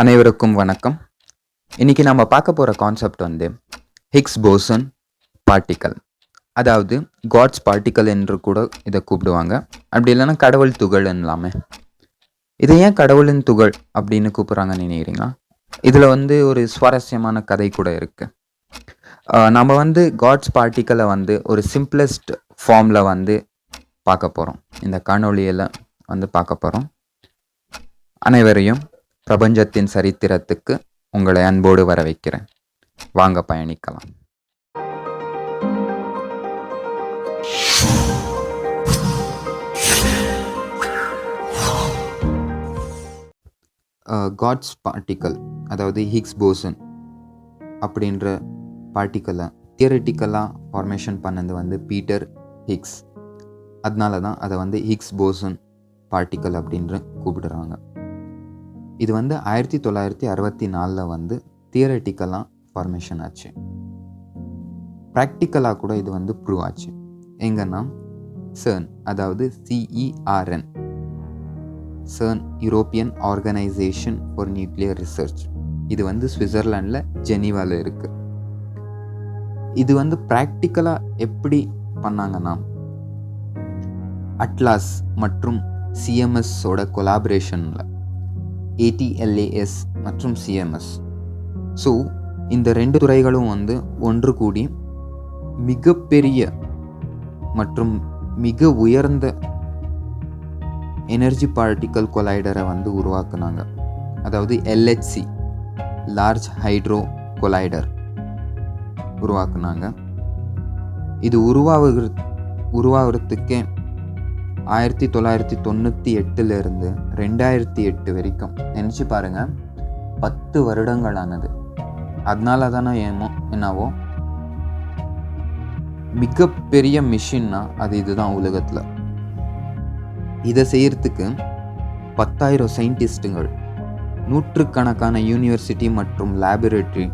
அனைவருக்கும் வணக்கம். இன்னைக்கு நம்ம பார்க்க போகிற கான்செப்ட் ஹிக்ஸ் போசன் பார்ட்டிக்கல், அதாவது காட்ஸ் பார்ட்டிக்கல் என்று கூட இதை கூப்பிடுவாங்க. அப்படி இல்லைன்னா கடவுள் துகள் என்னலாமே. இதை ஏன் கடவுளின் துகள் அப்படின்னு கூப்பிட்றாங்கன்னு நினைக்கிறீங்களா? இதில் ஒரு சுவாரஸ்யமான கதை கூட இருக்குது. நம்ம காட்ஸ் பார்ட்டிக்கலை ஒரு சிம்பிளஸ்ட் ஃபார்மில் பார்க்க போகிறோம். இந்த காணொளியில் பார்க்க போகிறோம். அனைவரையும் பிரபஞ்சத்தின் சரித்திரத்துக்கு உங்களை அன்போடு வர வைக்கிறேன். வாங்க பயணிக்கலாம். காட்ஸ் பார்ட்டிக்கல், அதாவது ஹிக்ஸ் போசன் அப்படின்ற பார்ட்டிக்கலை தியரிட்டிக்கலாக ஃபார்மேஷன் பண்ணது பீட்டர் ஹிக்ஸ். அதனால தான் அதை ஹிக்ஸ் போசன் பார்ட்டிக்கல் அப்படின்ற கூப்பிடுறாங்க. இது 1964 தியரட்டிக்கலாக ஃபார்மேஷன் ஆச்சு. ப்ராக்டிக்கலாக கூட இது ப்ரூவ் ஆச்சு. எங்கன்னா CERN, அதாவது CERN, CERN European organisation for nuclear research. இது சுவிட்சர்லாண்டில் ஜெனீவாவில் இருக்குது. இது ப்ராக்டிக்கலாக எப்படி பண்ணாங்கன்னா, அட்லாஸ் மற்றும் CMSோட கொலாபரேஷனில் ATLAS மற்றும் CMS. ஸோ இந்த ரெண்டு துறைகளும் ஒன்று கூடி மிகப்பெரிய மற்றும் மிக உயர்ந்த எனர்ஜி பார்ட்டிக்கல் கொலைடரை உருவாக்குனாங்க. அதாவது LHC, லார்ஜ் ஹைட்ரோ கொலைடர் உருவாக்குனாங்க. இது உருவாகிறதுக்கே 1998 2008 வரைக்கும் நினச்சி பாருங்கள், 10 வருடங்கள் ஆனது. அதனால தானே என்னவோ மிகப்பெரிய மிஷின்னா அது இதுதான் உலகத்தில். இதை செய்யறதுக்கு 10,000 சயின்டிஸ்ட்டுங்கள், நூற்றுக்கணக்கான யூனிவர்சிட்டி மற்றும் லேபரேட்டரி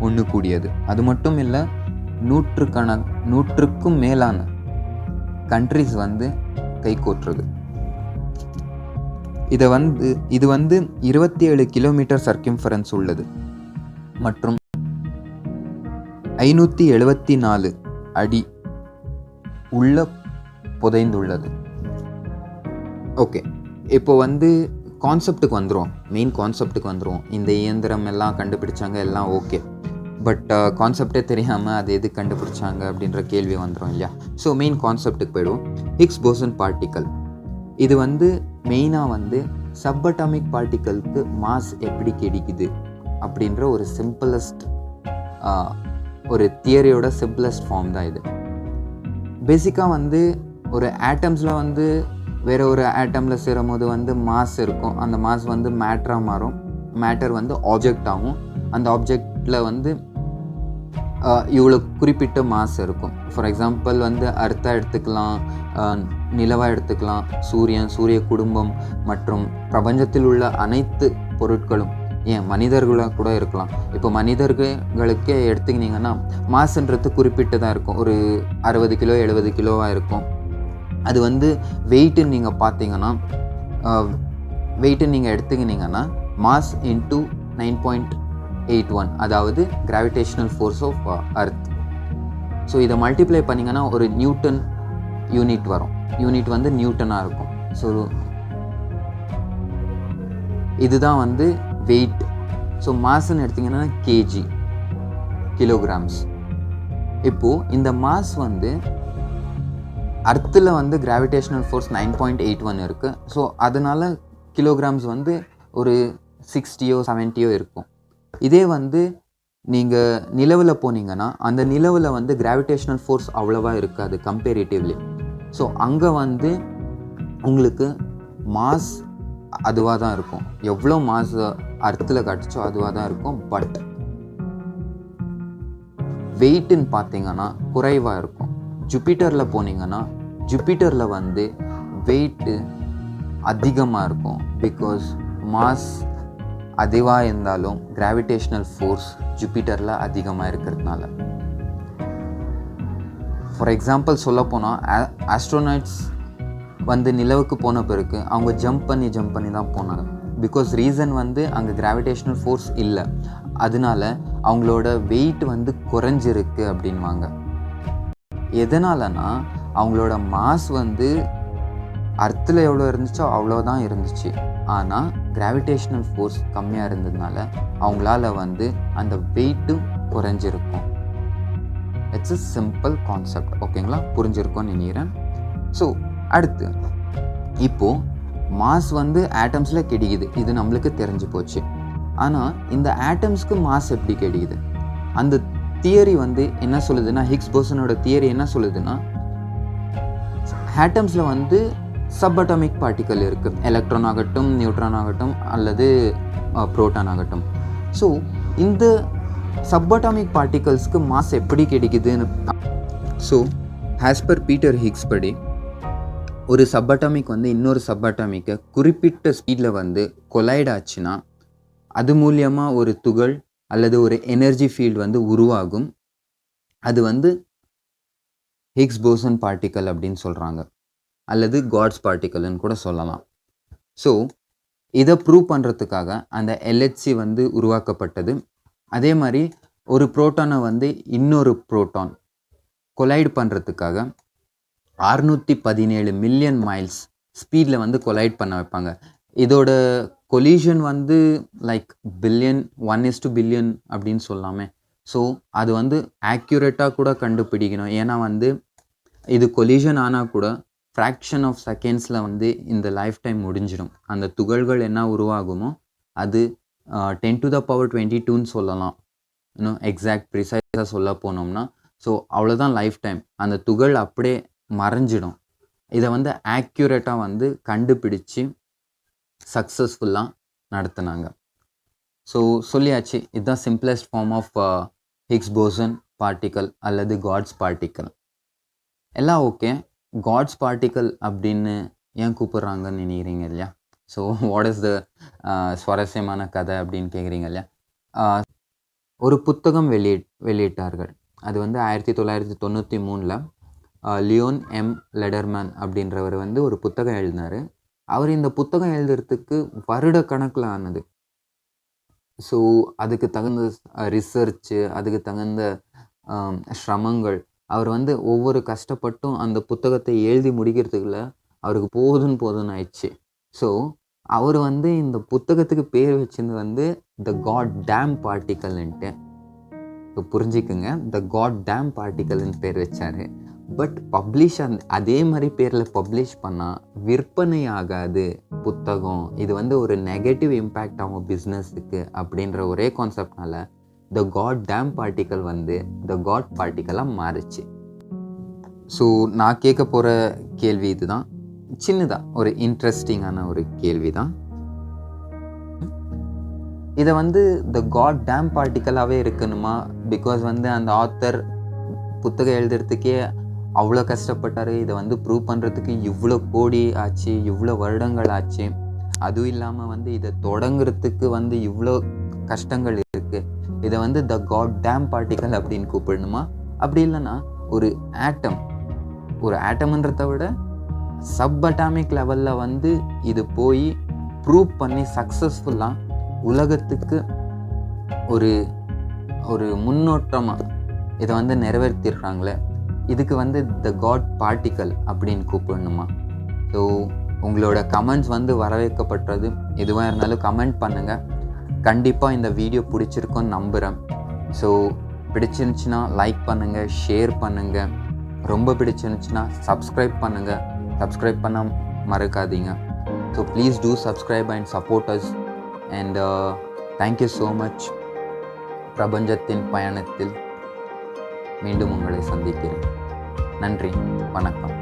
ஒன்று கூடியது. அது மட்டும் இல்லை, நூற்றுக்கும் மேலான கண்ட்ரிஸ் கைகோற்றுறது. இது 27 கிலோமீட்டர் சர்க்கம்ஃபரன்ஸ் உள்ளது மற்றும் 574 அடி உள்ள புதைந்துள்ளது. ஓகே, இப்போ கான்செப்டுக்கு வந்துடும். மெயின் கான்செப்டுக்கு வந்துடும். இந்த இயந்திரம் எல்லாம் கண்டுபிடிச்சாங்க, எல்லாம் ஓகே. பட் கான்செப்டே தெரியாமல் அது எது கண்டுபிடிச்சாங்க அப்படின்ற கேள்வி வந்துடும் இல்லையா? ஸோ மெயின் கான்செப்டுக்கு போய்டும். ஹிக்ஸ் போசன் பார்ட்டிக்கல் இது மெயினாக சப்பட்டாமிக் பார்ட்டிக்கலுக்கு மாஸ் எப்படி கிடைக்குது அப்படின்ற ஒரு சிம்பிளஸ்ட் ஒரு தியரியோட சிம்பிளஸ்ட் ஃபார்ம் தான் இது. பேசிக்காக ஒரு ஆட்டம்ஸில் வேறு ஒரு ஆட்டமில் சேரும் போது மாஸ் இருக்கும். அந்த மாஸ் மேட்டராக மாறும். மேட்டர் ஆப்ஜெக்ட் ஆகும். அந்த ஆப்ஜெக்டில் இவ்வளோ குறிப்பிட்ட மாஸ் இருக்கும். ஃபார் எக்ஸாம்பிள் அர்த்தா எடுத்துக்கலாம், நிலவாக எடுத்துக்கலாம், சூரிய குடும்பம் மற்றும் பிரபஞ்சத்தில் உள்ள அனைத்து பொருட்களும், ஏன் மனிதர்களாக கூட இருக்கலாம். இப்போ மனிதர்களுக்கே எடுத்துக்கிட்டிங்கன்னா மாஸ்ன்றது குறிப்பிட்டதாக இருக்கும். ஒரு 60 கிலோ 70 கிலோவாக இருக்கும். அது வெயிட்டுன்னு நீங்கள் பார்த்தீங்கன்னா, வெயிட்டுன்னு நீங்கள் எடுத்துக்கிட்டிங்கன்னா மாஸ் இன்ட்டு 9.81, அதாவது gravitational force of earth. So இதை மல்டிப்ளை பண்ணிங்கன்னா ஒரு நியூட்டன் யூனிட் வரும். யூனிட் நியூட்டனாக இருக்கும். ஸோ இதுதான் வெயிட். ஸோ மாஸ்ன்னு எடுத்திங்கன்னா கேஜி, கிலோகிராம்ஸ். இப்போது இந்த மாஸ் அர்த்தில் கிராவிடேஷனல் ஃபோர்ஸ் 9.81 இருக்குது. ஸோ அதனால் கிலோகிராம்ஸ் ஒரு 60 70 இருக்கும். இதே நீங்கள் நிலவில் போனீங்கன்னா அந்த நிலவில் கிராவிடேஷனல் ஃபோர்ஸ் அவ்வளோவா இருக்காது கம்பேரிட்டிவ்லி. ஸோ அங்கே உங்களுக்கு மாஸ் அதுவாக தான் இருக்கும். எவ்வளோ மாஸ் அர்த்தில் கிடச்சோ அதுவாக தான் இருக்கும். பட் வெயிட்டுன்னு பார்த்தீங்கன்னா குறைவாக இருக்கும். ஜூபிட்டரில் போனீங்கன்னா ஜூபிட்டரில் வெயிட்டு அதிகமாக இருக்கும். பிகாஸ் மாஸ் அதுவாக இருந்தாலும் கிராவிடேஷனல் ஃபோர்ஸ் ஜூபிட்டரில் அதிகமாக இருக்கிறதுனால. ஃபார் எக்ஸாம்பிள் சொல்லப்போனால் ஆஸ்ட்ரோநாட்ஸ் நிலவுக்கு போன பிறகு அவங்க ஜம்ப் பண்ணி தான் போனாங்க. பிகாஸ் ரீசன் வந்து அங்கே கிராவிடேஷ்னல் ஃபோர்ஸ் இல்லை, அதனால அவங்களோட வெயிட் வந்து குறைஞ்சிருக்கு அப்படின்வாங்க. எதனாலனா அவங்களோட மாஸ் வந்து அர்த்தில் எவ்வளோ இருந்துச்சோ அவ்வளோதான் இருந்துச்சு. ஆனால் கிராவிடேஷ்னல் ஃபோர்ஸ் கம்மியாக இருந்ததுனால அவங்களால வந்து அந்த வெயிட்டும் குறைஞ்சிருக்கும். It's a simple concept. ஓகேங்களா, புரிஞ்சிருக்கும்னு நினைக்கிறேன். ஸோ அடுத்து இப்போது மாஸ் வந்து ஆட்டம்ஸில் கிடைக்குது, இது நம்மளுக்கு தெரிஞ்சு போச்சு. ஆனால் இந்த ஆட்டம்ஸ்க்கு மாஸ் எப்படி கிடைக்குது? அந்த தியரி வந்து என்ன சொல்லுதுன்னா, ஹிக்ஸ் போசனோட தியரி என்ன சொல்லுதுன்னா, ஆட்டம்ஸில் வந்து சப் அட்டாமிக் பார்ட்டிக்கல் இருக்குது, எலக்ட்ரான் ஆகட்டும், நியூட்ரான் ஆகட்டும், அல்லது புரோட்டான் ஆகட்டும். ஸோ இந்த சப் அட்டாமிக் பார்ட்டிகல்ஸ்க்கு மாஸ் எப்படி கிடைக்குதுன்னு, so as per Peter Hicks படி ஒரு சப் அட்டாமிக் வந்து இன்னொரு சப் அட்டாமிக்கை குறிப்பிட்ட ஸ்பீடில் வந்து கொலைட் ஆச்சுன்னா அது மூலியமாக ஒரு துகள் அல்லது ஒரு எனர்ஜி ஃபீல்டு வந்து உருவாகும். அது வந்து ஹிக்ஸ் போசன் பார்ட்டிக்கல் அப்படின்னு சொல்கிறாங்க, அல்லது காட்ஸ் பார்ட்டிக்கல்னு கூட சொல்லலாம். ஸோ இதை ப்ரூவ் பண்ணுறதுக்காக அந்த எல்ஹெச்சி வந்து உருவாக்கப்பட்டது. அதே மாதிரி ஒரு புரோட்டானை வந்து இன்னொரு புரோட்டான் கொலைட் பண்ணுறதுக்காக 617 மில்லியன் மைல்ஸ் ஸ்பீடில் வந்து கொலைட் பண்ண வைப்பாங்க. இதோட கொலிஷன் வந்து லைக் பில்லியன் 1:1 பில்லியன் அப்படின்னு சொல்லாமே. ஸோ அது வந்து ஆக்யூரேட்டாக கூட கண்டுபிடிக்கணும். ஏன்னா வந்து இது கொலிஷன் ஆனால் கூட ஃப்ராக்ஷன் ஆஃப் செகண்ட்ஸில் வந்து இந்த லைஃப் டைம் முடிஞ்சிடும். அந்த துகள்கள் என்ன உருவாகுமோ அது 10⁻22ன்னு சொல்லலாம், இன்னும் எக்ஸாக்ட் ப்ரிசைஸாக சொல்ல போனோம்னா. ஸோ அவ்வளோதான் லைஃப் டைம், அந்த துகள் அப்படியே மறைஞ்சிடும். இதை வந்து ஆக்யூரேட்டாக வந்து கண்டுபிடிச்சி சக்ஸஸ்ஃபுல்லாக நடத்தினாங்க. ஸோ சொல்லியாச்சு, இதுதான் simplest form of Higgs boson particle அல்லது காட்ஸ் பார்ட்டிக்கல். எல்லாம் ஓகே, காட்ஸ் பார்ட்டிக்கல் அப்படின்னு ஏன் கூப்பிட்றாங்கன்னு நினைக்கிறீங்க இல்லையா? ஸோ வாட் இஸ் த சுவாரஸ்யமான கதை அப்படின்னு கேட்குறீங்க இல்லையா? ஒரு புத்தகம் வெளியிட்டார்கள். அது வந்து 1993 லியோன் எம் லெடர்மேன் அப்படின்றவர் வந்து ஒரு புத்தகம் எழுதினார். அவர் இந்த புத்தகம் எழுதுறதுக்கு வருட கணக்கில் ஆனது. ஸோ அதுக்கு தகுந்த ரிசர்ச்சு, அதுக்கு தகுந்த சிரமங்கள், அவர் வந்து ஒவ்வொரு கஷ்டப்பட்டும் அந்த புத்தகத்தை எழுதி முடிக்கிறதுக்குள்ள அவருக்கு போதுன்னு ஆயிடுச்சு. ஸோ அவர் வந்து இந்த புத்தகத்துக்கு பேர் வச்சிருந்து வந்து த காட் டேம் பார்ட்டிக்கல்ன்ட்டு. இப்போ புரிஞ்சுக்குங்க, த காட் டேம் பார்ட்டிக்கல்னு பேர் வச்சார். பட் பப்ளிஷ் அதே மாதிரி பேரில் பப்ளிஷ் பண்ணால் விற்பனை ஆகாது புத்தகம், இது வந்து ஒரு நெகட்டிவ் இம்பேக்ட் ஆகும் பிஸ்னஸுக்கு அப்படின்ற ஒரே கான்செப்ட்னால த காட் டேம் பார்ட்டிக்கல் வந்து த காட் பார்ட்டிக்கலாக மாறிச்சு. ஸோ நான் கேட்க போகிற கேள்வி இதுதான், சின்னதாக ஒரு இன்ட்ரெஸ்டிங்கான ஒரு கேள்வி தான். இதை வந்து த காட் டேம் பார்ட்டிக்கலாகவே இருக்கணுமா? பிகாஸ் வந்து அந்த ஆத்தர் புத்தகம் எழுதுறதுக்கே அவ்வளோ கஷ்டப்பட்டார், இதை வந்து ப்ரூவ் பண்ணுறதுக்கு இவ்வளோ கோடி ஆச்சு, இவ்வளோ வருடங்கள் ஆச்சு, அதுவும் இல்லாமல் வந்து இதை தொடங்குறதுக்கு வந்து இவ்வளோ கஷ்டங்கள் இருக்குது, இதை வந்து த காட் டேம் பார்ட்டிக்கல் அப்படின்னு கூப்பிடணுமா? அப்படி இல்லைன்னா ஒரு ஆட்டம்ன்றதை விட சப் அட்டாமிக் லெவலில் வந்து இது போய் ப்ரூவ் பண்ணி சக்ஸஸ்ஃபுல்லாக உலகத்துக்கு ஒரு ஒரு முன்னோட்டமாக இதை வந்து நிறைவேற்றிருக்காங்களே, இதுக்கு வந்து த காட் பார்ட்டிக்கல் அப்படின்னு கூப்பிடணுமா? ஸோ உங்களோட கமெண்ட்ஸ் வந்து வரவேற்கப்பட்டது. எதுவாக இருந்தாலும் கமெண்ட் பண்ணுங்கள். கண்டிப்பாக இந்த வீடியோ பிடிச்சிருக்குன்னு நம்புகிறேன். ஸோ பிடிச்சிருந்துச்சுன்னா லைக் பண்ணுங்கள், ஷேர் பண்ணுங்கள். ரொம்ப பிடிச்சிருந்துச்சுன்னா சப்ஸ்கிரைப் பண்ணுங்கள். சப்ஸ்கிரைப் பண்ண மறக்காதீங்க. So please do subscribe and support us. And thank you so much. பிரபஞ்சத்தின் பயணத்தில் மீண்டும் உங்களை சந்திக்கிறேன். நன்றி, வணக்கம்.